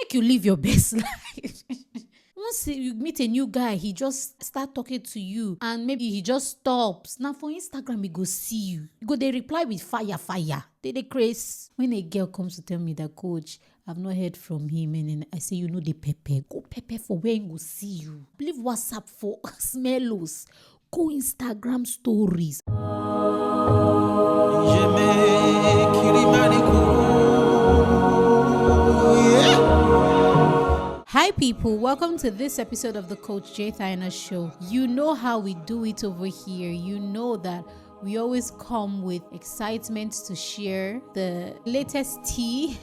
make you live your best life. Once you meet a new guy, he just start talking to you and maybe he just stops. Now for Instagram, he go see you. They reply with fire. They craze. When a girl comes to tell me that, coach, I've not heard from him, and then I say, the pepper. Go pepper for where he go see you. Leave WhatsApp for smellos. Go Instagram stories. Hi people, welcome to this episode of the Coach J Thyna show. You know how we do it over here. You know that we always come with excitement to share the latest tea.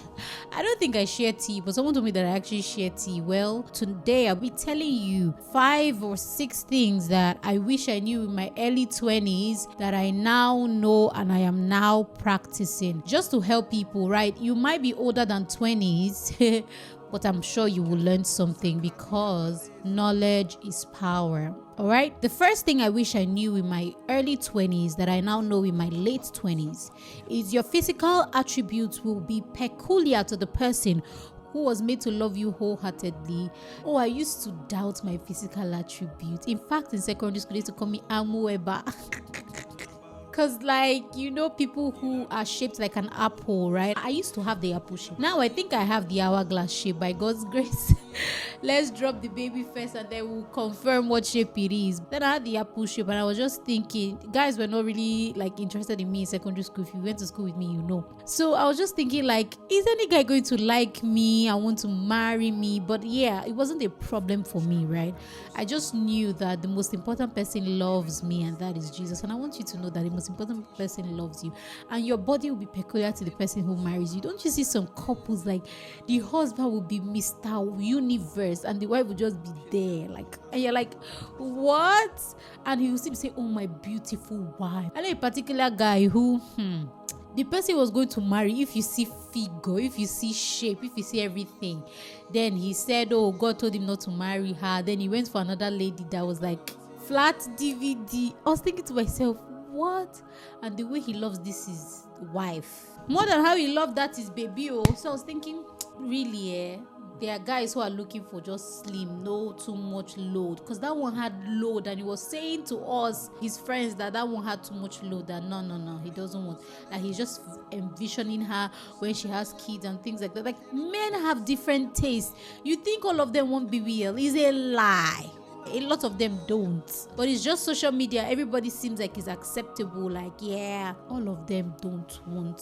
I don't think I share tea, but someone told me that I actually share tea. Well, today I'll be telling you 5 or 6 things that I wish I knew in my early 20s that I now know and I am now practicing. Just to help people, right? You might be older than 20s, but I'm sure you will learn something because knowledge is power. All right. The first thing I wish I knew in my early 20s that I now know in my late 20s is your physical attributes will be peculiar to the person who was made to love you wholeheartedly. Oh, I used to doubt my physical attributes. In fact, in secondary school, they used to call me Amueba. Because people who are shaped like an apple, right? I used to have the apple shape. Now I think I have the hourglass shape by God's grace. Let's drop the baby first and then we'll confirm what shape it is. Then I had the apple shape and I was just thinking, guys were not really interested in me in secondary school. If you went to school with me, you know. So I was just thinking is any guy going to like me? I want to marry me. But yeah, it wasn't a problem for me, right? I just knew that the most important person loves me and that is Jesus. And I want you to know that the most important person loves you and your body will be peculiar to the person who marries you. Don't you see some couples the husband will be Mr. Universe and the wife will just be there and you're like, what? And he will still say, oh, my beautiful wife. I know a particular guy who the person was going to marry, if you see figure, if you see shape, if you see everything, then he said, oh, God told him not to marry her. Then he went for another lady that was flat DVD. I was thinking to myself, what? And the way he loves this is wife more than how he loved that is baby. So I was thinking, really, there are guys who are looking for just slim, no too much load, because that one had load and he was saying to us, his friends, that one had too much load, that no, he doesn't want, that he's just envisioning her when she has kids and things like that. Men have different tastes. You think all of them won't be real? Is a lie. A lot of them don't, but it's just social media. Everybody seems like it's acceptable. All of them don't want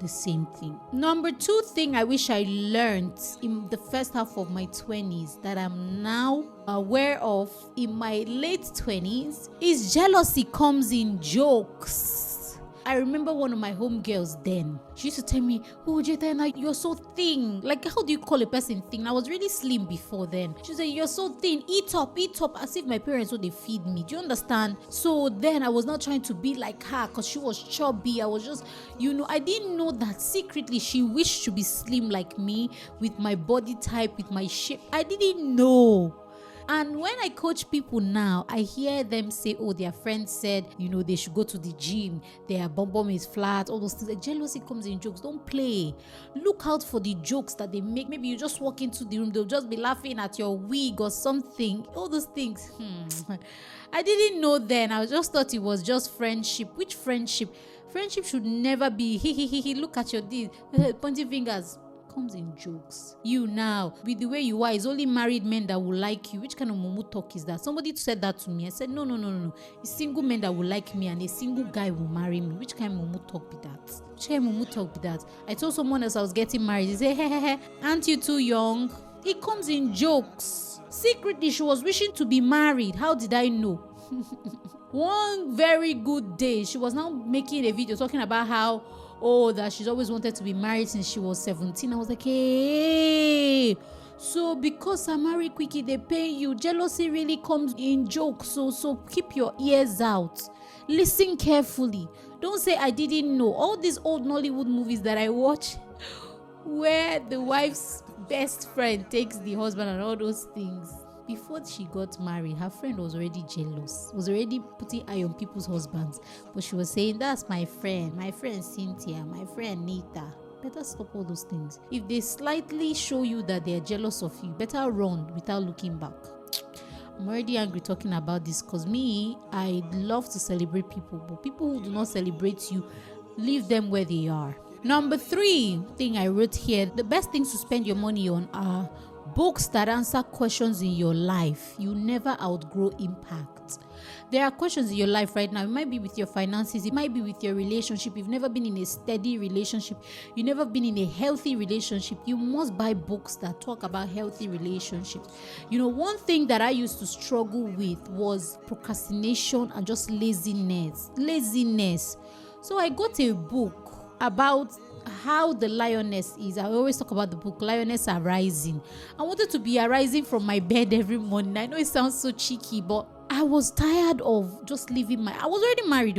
the same thing. Number 2 thing I wish I learned in the first half of my 20s that I'm now aware of in my late 20s is jealousy comes in jokes. I remember one of my homegirls then. She used to tell me, oh, J Thyna, you're so thin. How do you call a person thin? I was really slim before then. She said, you're so thin. Eat up. As if my parents would they feed me. Do you understand? So then I was not trying to be like her because she was chubby. I was just, I didn't know that secretly she wished to be slim like me with my body type, with my shape. I didn't know. And when I coach people now, I hear them say, oh, their friends said, they should go to the gym. Their bum is flat, all those things. Jealousy comes in jokes. Don't play. Look out for the jokes that they make. Maybe you just walk into the room, they'll just be laughing at your wig or something. All those things. I didn't know then. I just thought it was just friendship. Which friendship? Friendship should never be, look at your deed, pointing fingers. Comes in jokes. You now, with the way you are, it's only married men that will like you. Which kind of mumu talk is that? Somebody said that to me. I said, no. It's single men that will like me and a single guy will marry me. Which kind of mumu talk be that? Which kind of mumu talk be that? I told someone else I was getting married. He said, hey, aren't you too young? It comes in jokes. Secretly, she was wishing to be married. How did I know? One very good day, she was now making a video talking about how that she's always wanted to be married since she was 17. I was like, hey, so because I marry quickly, they pay you. Jealousy really comes in jokes. So keep your ears out. Listen carefully. Don't say I didn't know. All these old Nollywood movies that I watch where the wife's best friend takes the husband and all those things. Before she got married, her friend was already jealous, was already putting eye on people's husbands. But she was saying, that's my friend Cynthia, my friend Nita. better stop all those things. If they slightly show you that they're jealous of you, better run without looking back. I'm already angry talking about this because I love to celebrate people, but people who do not celebrate you, leave them where they are. Number 3 thing I wrote here, the best things to spend your money on are books that answer questions in your life. You never outgrow impact. There are questions in your life right now. It might be with your finances. It might be with your relationship. You've never been in a steady relationship. You've never been in a healthy relationship. You must buy books that talk about healthy relationships. One thing that I used to struggle with was procrastination and just laziness. So I got a book about how the lioness is. I always talk about the book Lioness Arising. I wanted to be arising from my bed every morning. I know it sounds so cheeky, but I was tired of just living I was already married.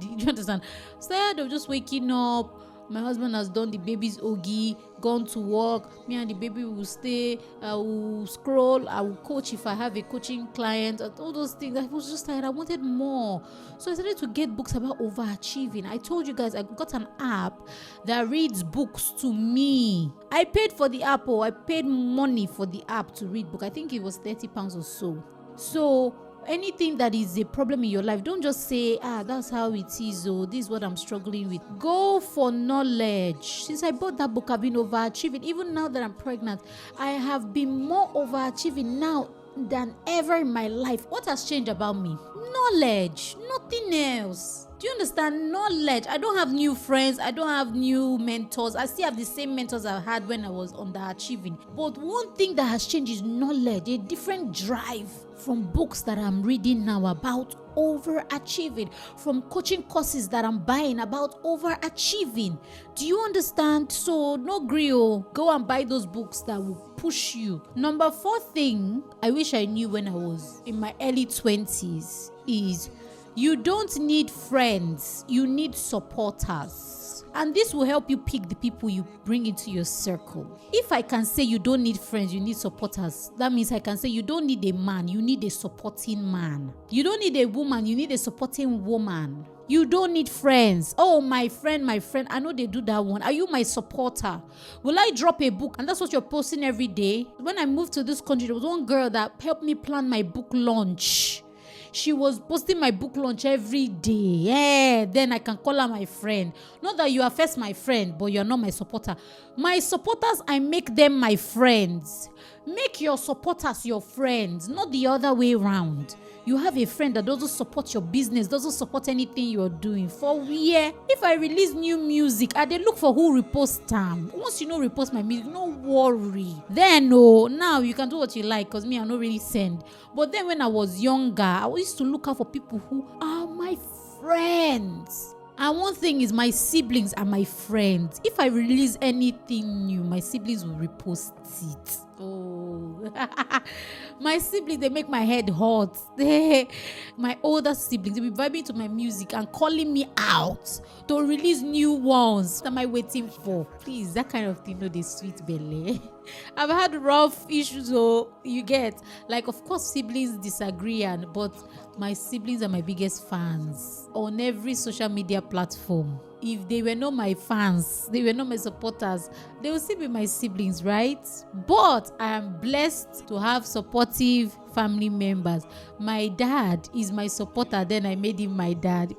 Do you understand? I was tired of just waking up. My husband has done the baby's ogi, gone to work. Me and the baby will stay. I will scroll. I will coach if I have a coaching client. All those things. I was just tired. I wanted more. So I started to get books about overachieving. I told you guys I got an app that reads books to me. I paid for the app. I paid money for the app to read book. I think it was £30 or so. So anything that is a problem in your life, don't just say, that's how it is, this is what I'm struggling with. Go for knowledge. Since I bought that book, I've been overachieving. Even now that I'm pregnant, I have been more overachieving now than ever in my life. What has changed about me? Knowledge, nothing else. Do you understand? Knowledge. I don't have new friends. I don't have new mentors. I still have the same mentors I had when I was underachieving. But one thing that has changed is knowledge, a different drive from books that I'm reading now about overachieving, from coaching courses that I'm buying about overachieving. Do you understand? So no grill. Go and buy those books that will push you. Number 4 thing I wish I knew when I was in my early 20s is you don't need friends, you need supporters. And this will help you pick the people you bring into your circle. If I can say you don't need friends, you need supporters, that means I can say you don't need a man, you need a supporting man. You don't need a woman, you need a supporting woman. You don't need friends. Oh, my friend. I know they do that one. Are you my supporter? Will I drop a book? And that's what you're posting every day. When I moved to this country, there was one girl that helped me plan my book launch. She was posting my book launch every day. Yeah, then I can call her my friend. Not that you are first my friend, but you're not my supporter. My supporters, I make them my friends. Make your supporters your friends, not the other way around. You have a friend that doesn't support your business, doesn't support anything you're doing. For where? If I release new music, they look for who repost them. Once you repost my music, no worry. Then, now you can do what you like, because me, I don't really send. But then when I was younger, I used to look out for people who are my friends. And one thing is, my siblings are my friends. If I release anything new, my siblings will repost it. Oh, my siblings, they make my head hot. My older siblings, they be vibing to my music and calling me out to release new ones. What am I waiting for? Please, that kind of thing, they sweet belly. I've had rough issues, you get. Of course, siblings disagree, but my siblings are my biggest fans on every social media platform. If they were not my fans, they were not my supporters, they will still be my siblings, right? But I am blessed to have supportive family members. My dad is my supporter, then I made him my dad.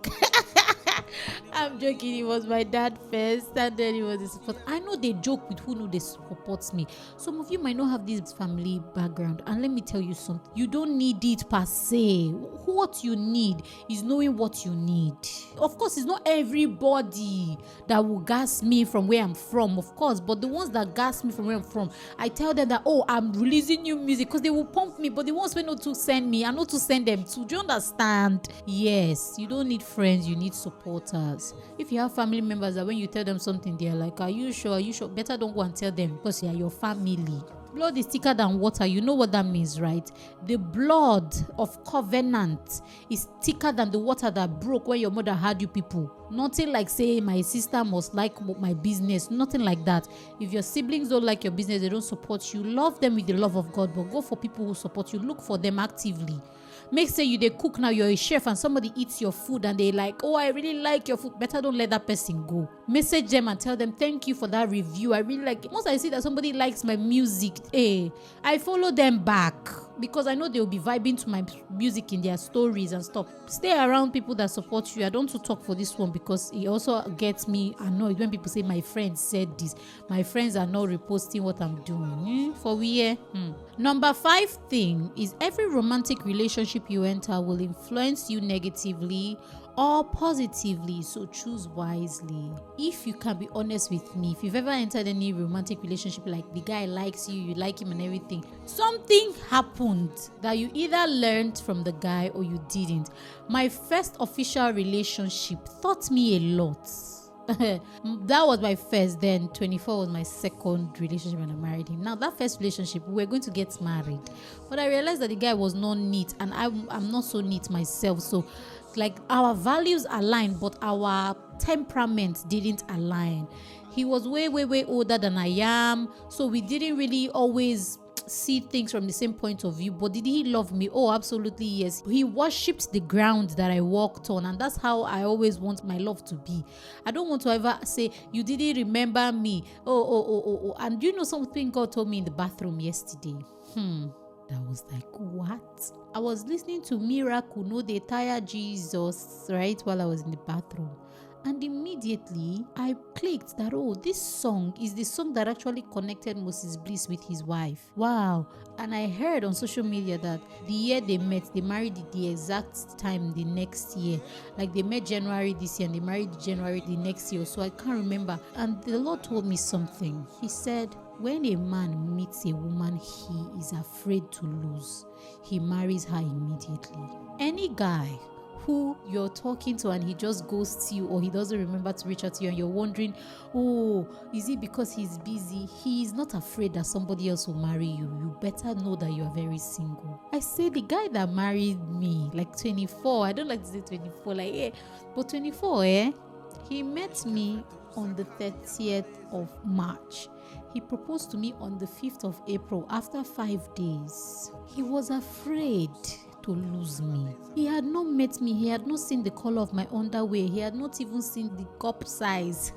I'm joking, he was my dad first, and then he was the support. I know they joke with who know they support me. Some of you might not have this family background, and let me tell you something. You don't need it per se. What you need is knowing what you need. Of course, it's not everybody that will gas me from where I'm from, of course, but the ones that gas me from where I'm from, I tell them that, I'm releasing new music, because they will pump me, but the ones who not to send me, I know to send them too. Do you understand? Yes, you don't need friends, you need supporters. If you have family members that when you tell them something, they're like, are you sure? Better don't go and tell them, because you are your family. Blood is thicker than water. You know what that means, right? The blood of covenant is thicker than the water that broke when your mother had you people. Nothing like say my sister must like my business. Nothing like that. If your siblings don't like your business, they don't support you, love them with the love of God, but go for people who support you. Look for them actively. Make say you they cook now, you're a chef and somebody eats your food and they like, oh, I really like your food. Better don't let that person go. Message them and tell them, thank you for that review. I really like it. Once I see that somebody likes my music, I follow them back because I know they'll be vibing to my music in their stories and stuff. Stay around people that support you. I don't want to talk for this one because it also gets me annoyed when people say my friend said this. My friends are not reposting what I'm doing. For we Number 5 thing is every romantic relationship you enter will influence you negatively or positively, so choose wisely. If you can be honest with me, if you've ever entered any romantic relationship, like the guy likes you, you like him and everything, something happened that you either learned from the guy or you didn't. My first official relationship taught me a lot. That was my first. Then 24 was my second relationship when I married him. Now that first relationship, we were going to get married, but I realized that the guy was not neat and I'm not so neat myself. So like our values aligned, but our temperament didn't align. He was way older than I am, so we didn't really always see things from the same point of view. But did he love me? Oh, absolutely yes. He worshipped the ground that I walked on, and that's how I always want my love to be. I don't want to ever say you didn't remember me. Oh. And you know something God told me in the bathroom yesterday? That was like, what? I was listening to Miracle, No Dey Tire Jesus, right, while I was in the bathroom. And immediately I clicked that, oh, this song is the song that actually connected Moses Bliss with his wife. Wow. And I heard on social media that the year they met, they married at the exact time the next year. Like they met January this year and they married January the next year. So I can't remember. And the Lord told me something. He said, when a man meets a woman he is afraid to lose, he marries her immediately. Any guy who you're talking to and he just ghosts you or he doesn't remember to reach out to you and you're wondering, oh, is it because he's busy? He is not afraid that somebody else will marry you. You better know that you are very single. I say the guy that married me, like 24, I don't like to say 24, like, but 24, he met me on the 30th of March. He proposed to me on the 5th of April after 5 days. He was afraid to lose me. He had not met me. He had not seen the color of my underwear. He had not even seen the cup size.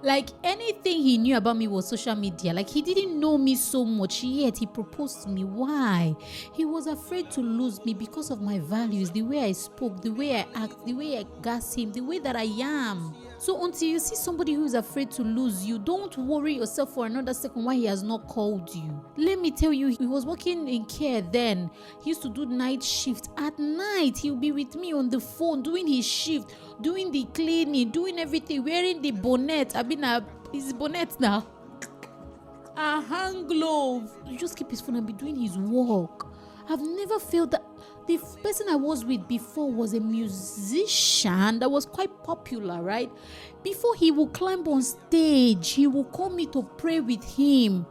Like anything he knew about me was social media. Like he didn't know me so much, yet he proposed to me. Why? He was afraid to lose me because of my values, the way I spoke, the way I act, the way I gas him, the way that I am. So until you see somebody who is afraid to lose you, don't worry yourself for another second why he has not called you. Let me tell you, he was working in care then. He used to do night shift. At night, he'll be with me on the phone doing his shift, doing the cleaning, doing everything, wearing the bonnet. His bonnet now. A hand glove. You just keep his phone and be doing his work. I've never felt that. The person I was with before was a musician that was quite popular, right? Before he will climb on stage, he will call me to pray with him.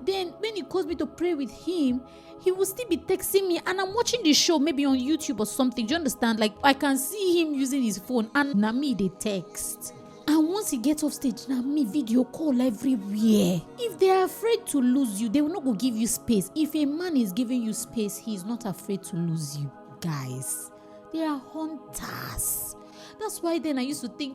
Then when he calls me to pray with him, he will still be texting me and I'm watching the show maybe on YouTube or something. Do you understand? Like I can see him using his phone and na me they text. And once he gets off stage, now me video call everywhere. If they are afraid to lose you, they will not go give you space. If a man is giving you space, he is not afraid to lose you. Guys, they are hunters. That's why then I used to think,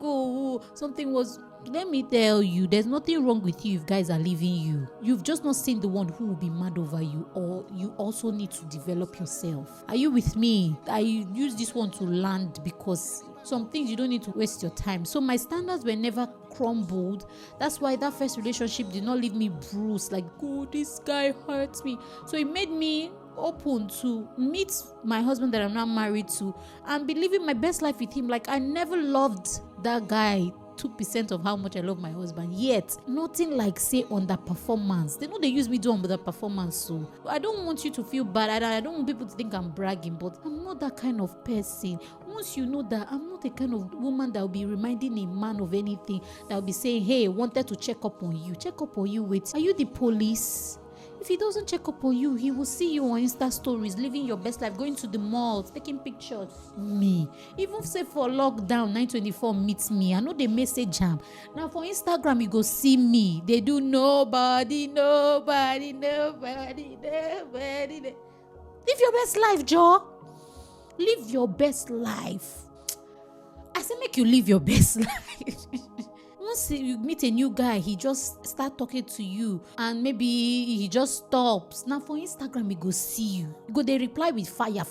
something was... Let me tell you, there's nothing wrong with you if guys are leaving you. You've just not seen the one who will be mad over you, or you also need to develop yourself. Are you with me? I use this one to land because some things you don't need to waste your time. So my standards were never crumbled. That's why that first relationship did not leave me bruised. Like, oh, this guy hurts me. So it made me open to meet my husband that I'm now married to and be living my best life with him. Like I never loved that guy 2% of how much I love my husband, yet nothing like say underperformance. They know they use me to underperformance, so I don't want you to feel bad. I don't want people to think I'm bragging, but I'm not that kind of person. Once you know that I'm not the kind of woman that will be reminding a man of anything, that will be saying, hey, wanted to check up on you. Wait, are you the police? If he doesn't check up on you, he will see you on Insta stories, living your best life, going to the malls, taking pictures. Me, even say for lockdown, 924 meets me. I know they message jam. Now for Instagram, you go see me. They do nobody. Live your best life, Joe. Live your best life. I say make you live your best life. Once you meet a new guy, he just start talking to you and maybe he just stops. Now for Instagram, he go see you. You go, they reply with fire.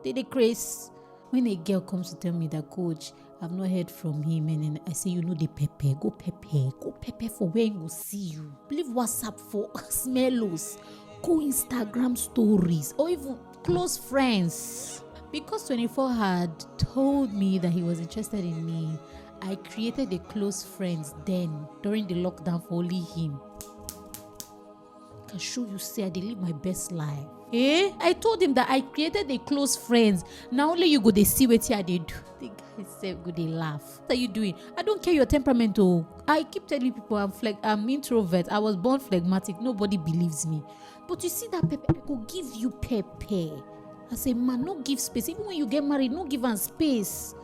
They craze. When a girl comes to tell me that, coach, I've not heard from him, and then I say, you know, the pepper, go pepper for where he will see you. Leave WhatsApp for smellos, go Instagram stories, or even close friends. Because 24 had told me that he was interested in me, I created a close friends then during the lockdown for only him. I can show you, say I did live my best life. I told him that I created a close friends. Now only you go they see what I did do. The guy said, go they laugh. What are you doing? I don't care your temperament. Oh, I keep telling people I'm introvert. I was born phlegmatic. Nobody believes me. But you see that pepper, I go give you pepper. I say, man, no give space. Even when you get married, no give am space.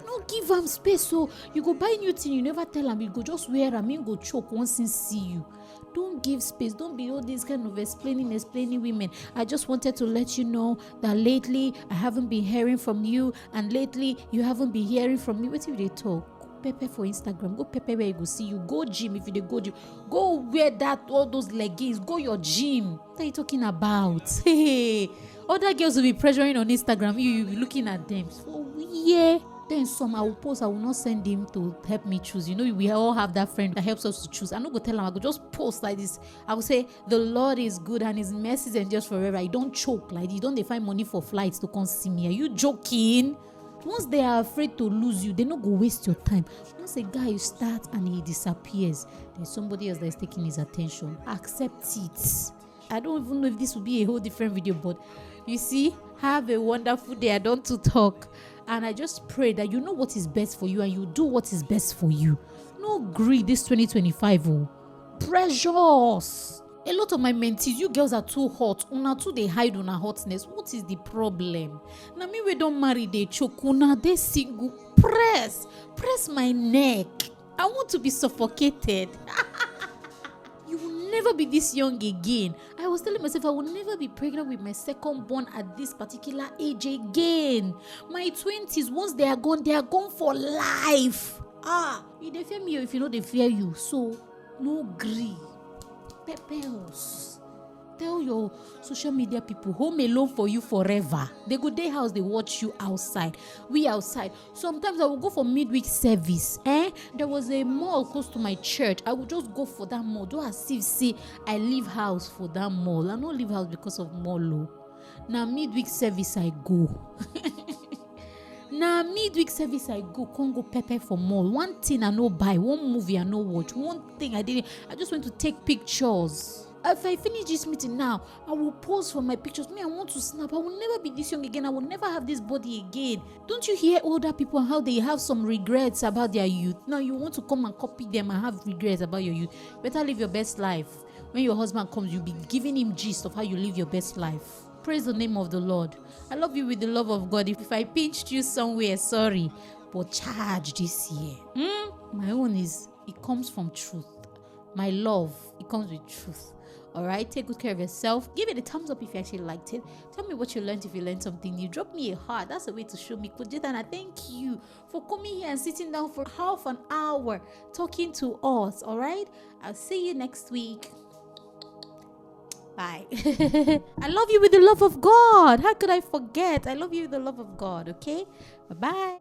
No give am space. So you go buy new thing, you never tell am, you go just wear am, you go choke once he see you. Don't give space. Don't be all this kind of explaining women. I just wanted to let you know that lately I haven't been hearing from you, and lately you haven't been hearing from me. What if they talk? Pepper for Instagram. Go pepper where you go see you. Go gym if you dey go gym. Go wear that, all those leggings. Go your gym. What are you talking about? Hey, other girls will be pressuring on Instagram. You be looking at them. So yeah. Then some I will post. I will not send him to help me choose. You know, we all have that friend that helps us to choose. I'm not gonna tell him. I will just post like this. I will say the Lord is good and His mercies endures forever. You don't choke like this. You don't they find money for flights to come see me. Are you joking? Once they are afraid to lose you, they not go waste your time. Once a guy you start and he disappears, there's somebody else that is taking his attention. Accept it. I don't even know if this will be a whole different video, but you see, have a wonderful day. I don't want to talk. And I just pray that you know what is best for you and you do what is best for you. No greed this 2025. Oh. Precious. A lot of my mentees, you girls are too hot. Una too they hide on her hotness. What is the problem? Now me we don't marry they choke. Una they single. Press my neck. I want to be suffocated. You will never be this young again. I was telling myself I will never be pregnant with my second born at this particular age again. My 20s, once they are gone for life. If they fear me or if you know they fear you, so no greed. Peppers. Tell your social media people, home alone for you forever. They go day house, they watch you outside. We outside. Sometimes I will go for midweek service. There was a mall close to my church. I would just go for that mall. Do as if say I leave house for that mall. I don't leave house because of mall. Now midweek service I go. Now midweek service I go, can't go pepper for mall. One thing I no buy, one movie I no watch, one thing I didn't. I just went to take pictures. If I finish this meeting now, I will pose for my pictures. Me, I want to snap. I will never be this young again. I will never have this body again. Don't you hear older people how they have some regrets about their youth? Now you want to come and copy them and have regrets about your youth. Better live your best life. When your husband comes, you'll be giving him gist of how you live your best life. Praise the name of the Lord. I love you with the love of God. If I pinched you somewhere, sorry. But charge this year. My own is, it comes from truth. My love, it comes with truth. Alright, take good care of yourself. Give it a thumbs up if you actually liked it. Tell me what you learned if you learned something new. Drop me a heart. That's a way to show me. Coach J Thyna, thank you for coming here and sitting down for half an hour talking to us. Alright, I'll see you next week. Bye. I love you with the love of God. How could I forget? I love you with the love of God. Okay? Bye-bye.